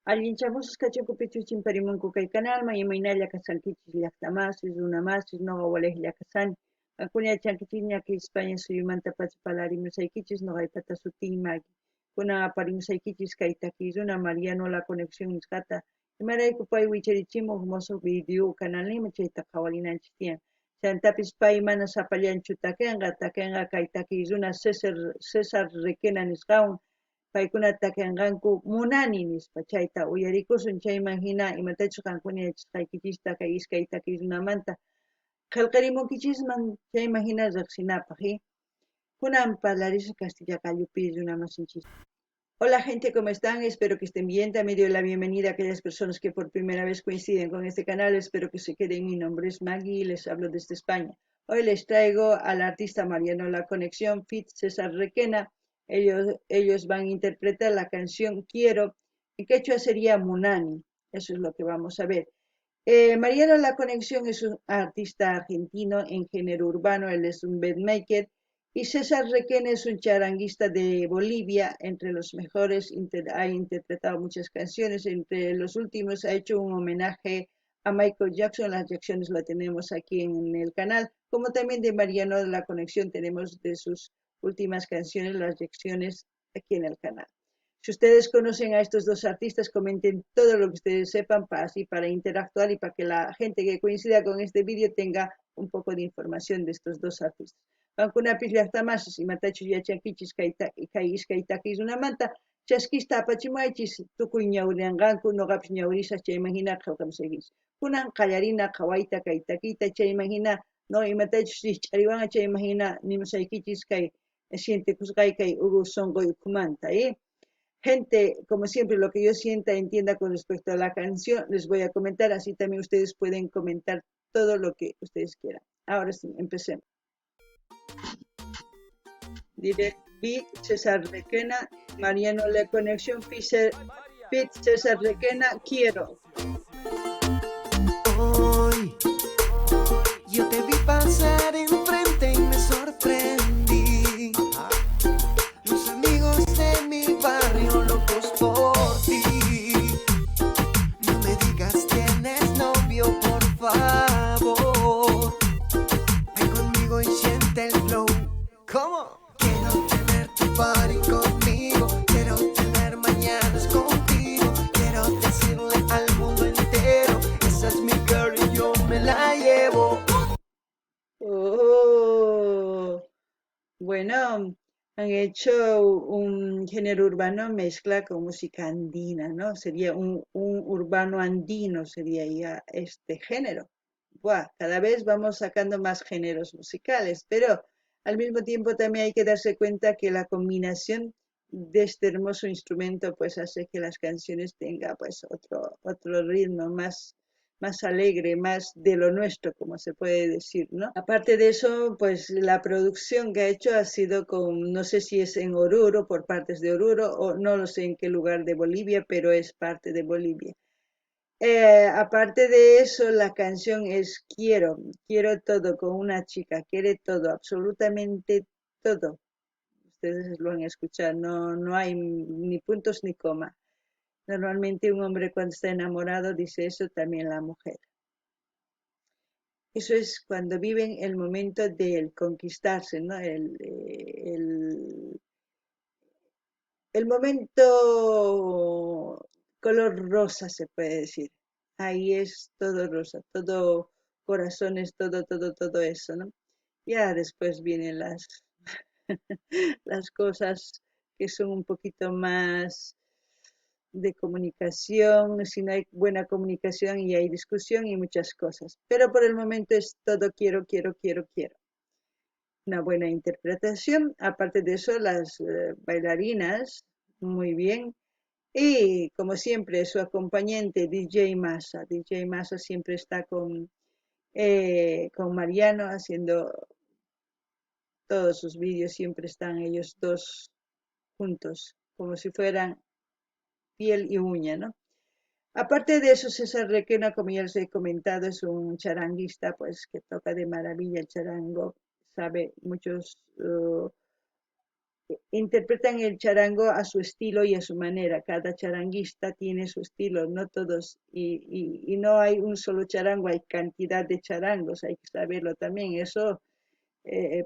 Allinchamusas cachukupichuchin parimunku kay kanalman imaynalla kasankichis llaqtamasis, runamasis, noqa walej kasani. Kankuna yachankichis ñaki España suyumanta pachapalarimusaykichis noqaypata sutin Maggie. Kunan aparimusaykichis kay takiy runa Mariano La Conexión nisqata. Imarayku pay wicharichimuq musuq video kanalnima chayta qhawarinanchik tiyan. Chantapis pay mana sapallanchu takinqa kay takiy runa César Requena nisqawan paykuna takinqanku munani nispa chayta uyarikusun chayman hina imatachus qankuna yachasqaykichista kay iskay takiy runamanta qillqarimunkichisman chayman hina riqsinapaq kunan parlarisqa castilla kallupi runamasinchis. Hola gente, ¿cómo están? Espero que estén bien. También doy la bienvenida a aquellas personas que por primera vez coinciden con este canal. Espero que se queden. Mi nombre es Maggie y les hablo desde España. Hoy les traigo al artista Mariano La Conexión, Fit César Requena. Ellos van a interpretar la canción Quiero. En quechua sería Munani. Eso es lo que vamos a ver. Mariano La Conexión es un artista argentino en género urbano. Él es un beatmaker. Y César Requena es un charanguista de Bolivia, entre los mejores, ha interpretado muchas canciones, entre los últimos ha hecho un homenaje a Michael Jackson, las reacciones la tenemos aquí en el canal, como también de Mariano de la Conexión tenemos de sus últimas canciones, las reacciones aquí en el canal. Si ustedes conocen a estos dos artistas, comenten todo lo que ustedes sepan para interactuar y para que la gente que coincida con este vídeo tenga un poco de información de estos dos artistas. Qankunapish llaqtamasis imatachus yachankichis kay iskay takiy runamanta chaskista apachimaychis tukuy ñawrianqanku noqapish ñawrisaq chayman hina qillqamusaykichis. Kunan qallarina qhawayta kay takiyta chayman hina no imatachus riqch'ariwanqa chayman hina nimusaykichis kay sientikusqay kay sonqoy ukhumanta, Gente, como siempre, lo que yo sienta, entienda con respecto a la canción, les voy a comentar, así también ustedes pueden comentar todo lo que ustedes quieran. Ahora sí, empecemos. Direct B, César Requena, Mariano La Conexión, Fit César Requena, Quiero. Hoy yo te vi pasar enfrente y me sorprendí. Los amigos de mi barrio locos por ti. No me digas tienes novio, por favor. Ven conmigo y siente el flow. ¿Cómo? Quiero tener tu party conmigo. Quiero tener mañanas contigo. Quiero decirle al mundo entero, esa es mi girl y yo me la llevo. Bueno, han hecho un género urbano mezcla con música andina, ¿no? Sería un urbano andino, sería ya este género. Buah, cada vez vamos sacando más géneros musicales, pero al mismo tiempo también hay que darse cuenta que la combinación de este hermoso instrumento pues hace que las canciones tengan pues otro ritmo más alegre, más de lo nuestro, como se puede decir, ¿no? Aparte de eso, pues la producción que ha hecho ha sido con, no sé si es en Oruro, por partes de Oruro, o no lo sé en qué lugar de Bolivia, pero es parte de Bolivia. Aparte de eso, la canción es quiero todo con una chica, quiere todo, absolutamente todo. Ustedes lo han escuchado, no hay ni puntos ni coma. Normalmente un hombre cuando está enamorado dice eso, también la mujer. Eso es cuando viven el momento del conquistarse, ¿no? El momento color rosa, se puede decir. Ahí es todo rosa, todo corazones, todo eso, ¿no? Ya después vienen las cosas que son un poquito más de comunicación, si no hay buena comunicación y hay discusión y muchas cosas. Pero por el momento es todo quiero. Una buena interpretación. Aparte de eso, las bailarinas, muy bien. Y como siempre, su acompañante, DJ Massa. DJ Massa siempre está con Mariano haciendo todos sus vídeos, siempre están ellos dos juntos, como si fueran piel y uña, ¿no? Aparte de eso, César Requena, como ya les he comentado, es un charanguista, pues que toca de maravilla el charango, sabe muchos interpretan el charango a su estilo y a su manera. Cada charanguista tiene su estilo, no todos, y no hay un solo charango, hay cantidad de charangos, hay que saberlo también. Eso,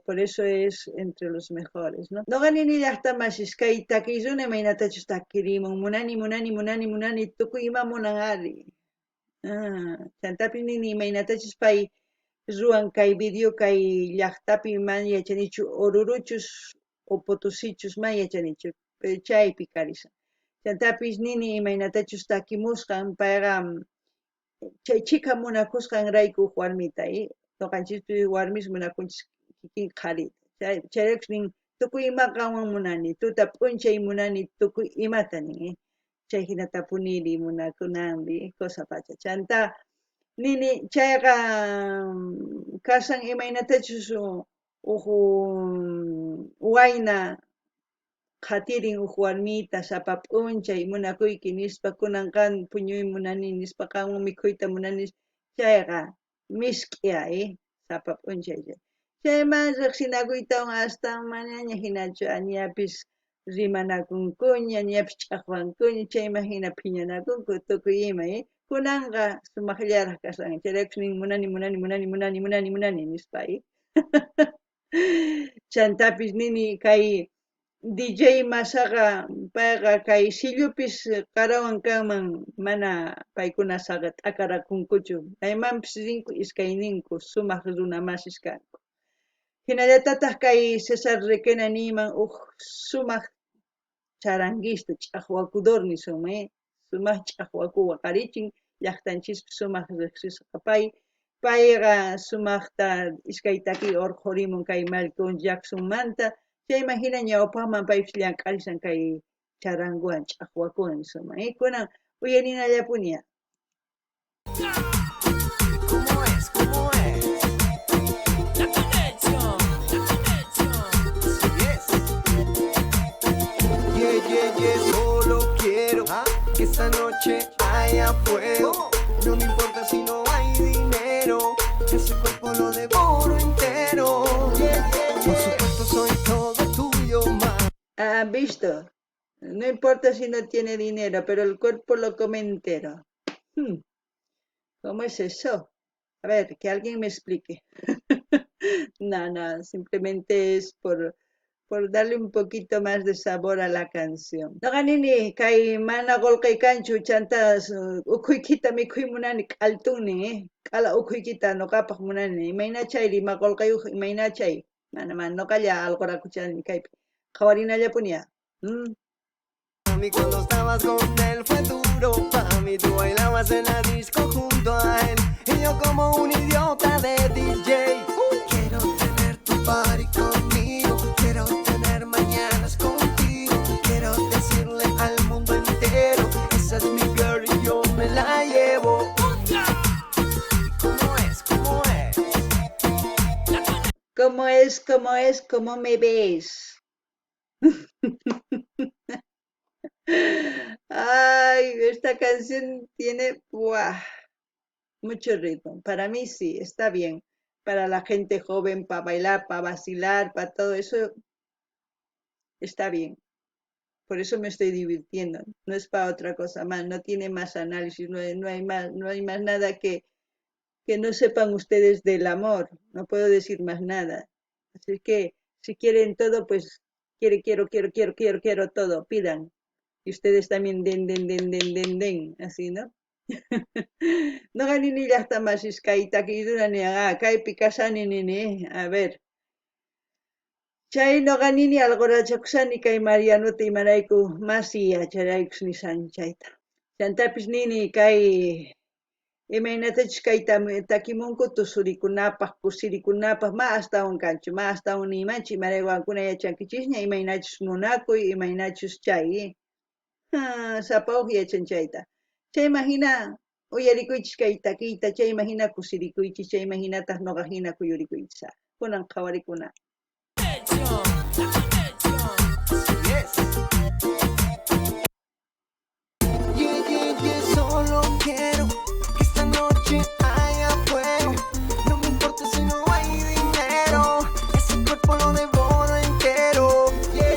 por eso es entre los mejores, ¿no? No ganin ni hasta más sky takizune mainata chustakirimun munani munani munani munani tukuyma munangari. Chantapi ni mainata chuspay ruan kay video kay llaqtapi man yachanichu Oruruchus o Potosichus man yachanichu chaypi karishan. Chantapis nini imaynatachus takimusqan payqa chay chika munakusqan rayku warmita noqanchikpi warmis munakunchis kikin qharita chayrakus nin tukuy imaqawan munani tuta p'unchay munani tukuy imata nin chay hinata puniri munakunanpi cosa pacha chanta nini chayqa kashan imaynatachus wayna qhatirin warmita sapa p'unchay munakuyki nispa kunanqan puñuy munani nispa qanwan mikhuyta munani chayqa misk'ia sapa p'unchay chayman riqsinakuytawan hasta manaña hinachu ñapis rimanakunkuña ñapis ch'aqwankuña chayman hina phiñanakunku tukuy ima kunanqa sumaqllaraq kashan chayrakus nin munani munani munani munani munani munani nispa chantapis nini kay DJ Masaqa payqa kay sillupis qarawan kanman mana paykuna saqa t'aqarakunkuchu maymanpis rinku iskayninku sumaq runa masis kanku hinallatataq kay Cesar Requena niyman sumaq charanguista ch'aqwakudor nisunman sumaq ch'aqwaku waqarichin llaqtanchispi sumaq riqsisqa payqa sumaqta iskay taki urqurimun kay Malcon Jacksonmanta chayman hina ñawpaqman paypis llamk'arishan kay charanguwan ch'aqwakuwan nisunman kunan uyarinallapuni ¿Cómo es? ¿Cómo es? La conexión, sí es. Yeah, solo quiero que esta noche haya fuego. No me importa si no hay dinero, ese cuerpo lo devoro entero. Por supuesto soy todo tuyo, más. ¿Han visto? No importa si no tiene dinero, pero el cuerpo lo come entero. ¿Cómo es eso? A ver, que alguien me explique. No, simplemente es por darle un poquito más de sabor a la canción. No ganini, kay mana golkay kanchu chantas ukuykita mikhuy munani k'altunni, k'ala ukuykita noqapaq munani, imayna chayri ma golkayuq imayna chay. Mana noqalla alqurakuchani kaypi. Qhawarinallapuniya. A mí cuando estabas con él fue duro, pa' mí tú bailabas en la disco junto a él y yo como un idiota de DJ. Quiero tener tu party conmigo, quiero tener mañanas contigo, quiero decirle al mundo entero, esa es mi girl y yo me la llevo. ¿Cómo es? ¿Cómo es? ¿Cómo es? ¿Cómo es? ¿Cómo me ves? Ay, esta canción tiene mucho ritmo. Para mí sí, está bien. Para la gente joven, para bailar, para vacilar, para todo eso, está bien. Por eso me estoy divirtiendo. No es para otra cosa más. No tiene más análisis. No hay más nada que no sepan ustedes del amor. No puedo decir más nada. Así que si quieren todo, pues quiero todo. Pidan. Y ustedes también den, así, ¿no? No ganini llaqta masisqayta takidurani kaypi kasani nini, a ver. Chay no ganini algorachakusani kay Marianuta imarayku masi yacharaykus nisan chayta. Chantapis nini kay imaynatachus kay takimunku tusurikunapaq, kusirikunapaq ma astawan kanchu, ma astawan nimanchu imaraywankuna yachankichisña imaynachus munakuy, imaynachus chay. Sapawq yachanchayta. Chayman hina uyarikuychis kay takiyta, chayman hina kusirikuychis, chayman hinataq nuqa hina kuyurikuychis. Kunan qhawarikuna. Yeah, solo quiero que esta noche haya fuego. No me importa si no hay dinero, ese cuerpo lo devoro entero. Yeah,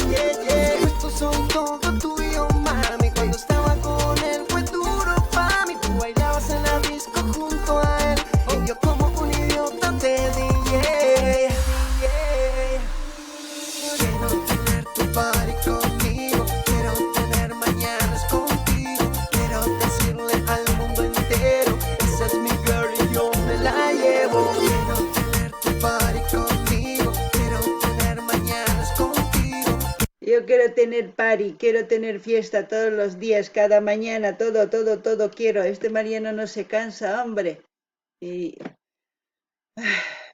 party, quiero tener fiesta todos los días, cada mañana, todo quiero. Este Mariano no se cansa, hombre. Y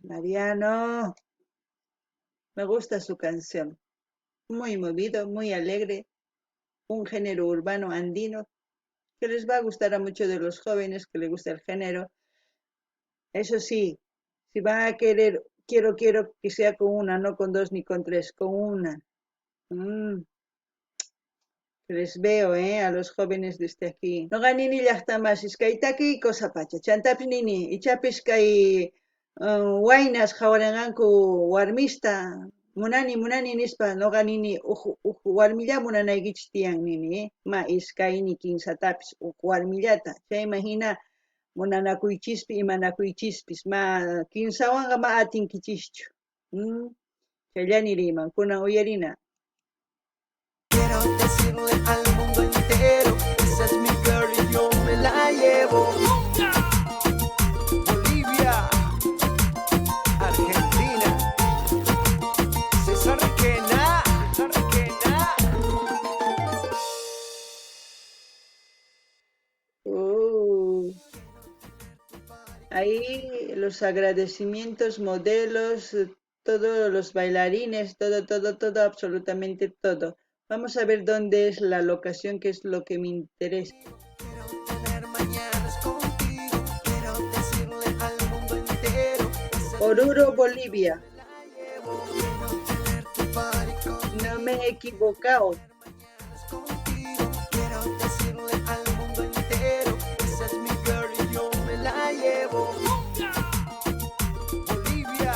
Mariano, me gusta su canción. Muy movido, muy alegre, un género urbano andino que les va a gustar a muchos de los jóvenes que les gusta el género. Eso sí, si van a querer, quiero que sea con una, no con dos ni con tres, con una. Mm, Les veo, a los jóvenes desde aquí. No ganini llaqtamasis kaytaki cosa pacha. Chantapis nini, ichapis kay waynas hawaranganku warmista. Munani nispa no ganini warmilla munanaykichis tiyan nini. Ma iskayni kinsatapis warmillata. Chay imagina munanakuychispi imanakuychispis. Ma kinsawanga ma atinkichischu. Chayllani riman, kunan uyarina. Quiero decirle al mundo entero, esa es mi girl y yo me la llevo. Bolivia, Argentina, César Requena. Ahí los agradecimientos, modelos, todos los bailarines, todo, absolutamente todo. Vamos a ver dónde es la locación, que es lo que me interesa. Quiero tener mañanas contigo, quiero decirle al mundo entero, esa es Oruro, Bolivia. mi la llevo. Quiero tener tu party conmigo, No me he equivocado. mañanas contigo, quiero decirle al mundo entero, esa es mi girl y yo me la llevo. Bolivia,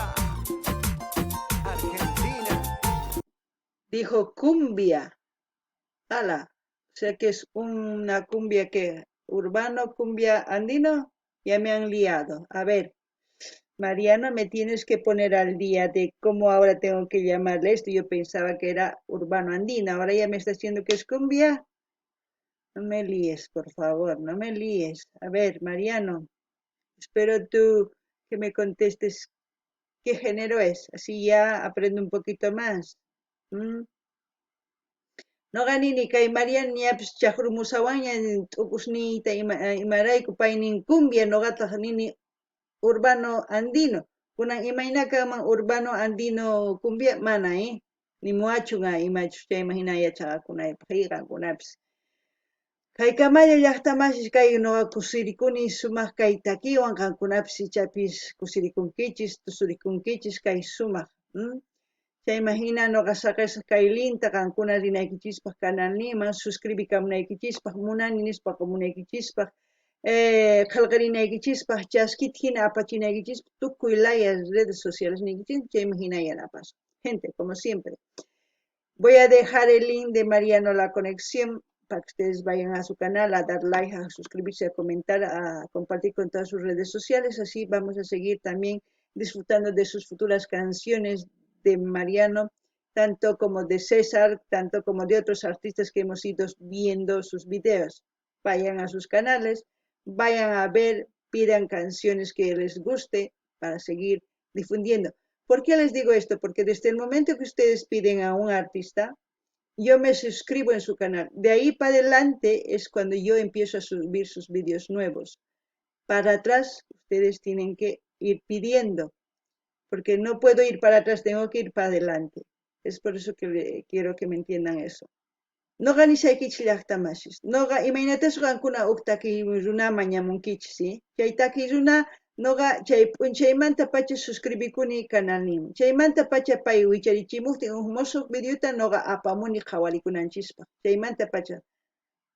Argentina. Dijo cumbia. Ala. O sea que es una cumbia que urbano, cumbia andino. Ya me han liado. A ver, Mariano, me tienes que poner al día de cómo ahora tengo que llamarle esto. Yo pensaba que era urbano andino. Ahora ya me está diciendo que es cumbia. No me líes, por favor, no me líes. A ver, Mariano, espero tú que me contestes qué género es. Así ya aprendo un poquito más. ¿Mm? No ganini kay Marian ñapis chaqrumusawaña t'ukusniyta imarayku paynin cumbia noqataq nini urbano andino. Kunan imaynakanman urbano andino cumbia mana, nimuachunga imachu chayman yachaqakunaypaq hiqankunapis. Kay Kamalla llaqtamasis kay nuqa kusirikuni sumaq kay takiwan qankunapis ichapis kusirikunkichis, tusurikunkichis kay sumaq. Chay imagina nuqa saqisaq kay linta qankuna rinaykichispaq canalniman, suscribikamunaykichispaq, munani nispa comunaykichispaq, qillqarinaykichispaq, chaskita hina apachinaykichispaq, tukuy laya redes sociales niykichispaq, chayman hina yanapas. Gente, como siempre. Voy a dejar el link de Mariano La Conexión para que ustedes vayan a su canal, a dar like, a suscribirse, a comentar, a compartir con todas sus redes sociales. Así vamos a seguir también disfrutando de sus futuras canciones de Mariano, tanto como de César, tanto como de otros artistas que hemos ido viendo sus videos. Vayan a sus canales, vayan a ver, pidan canciones que les guste para seguir difundiendo. ¿Por qué les digo esto? Porque desde el momento que ustedes piden a un artista, yo me suscribo en su canal. De ahí para adelante es cuando yo empiezo a subir sus vídeos nuevos. Para atrás, ustedes tienen que ir pidiendo, porque no puedo ir para atrás, tengo que ir para adelante. Es por eso que quiero que me entiendan eso. No ganisaykichis llaqtamasis. Noqa imaynatas qankuna uktaki runa mañamunkichis, ¿sí? Chaytaki runa noqa chay p'unchaymanta pacha suscribikuni canalniman. Chaymanta pacha pay wicharichimuptin musuq videota noqa apamuni qhawarikunanchispa. Chaymanta pacha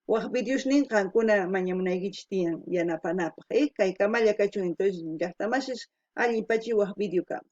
waq videosnin qankuna mañamunaykichis tiyan yanapanapaq. Kay Kamalla kachun entonces llaqtamasis allin pachi waq video kama.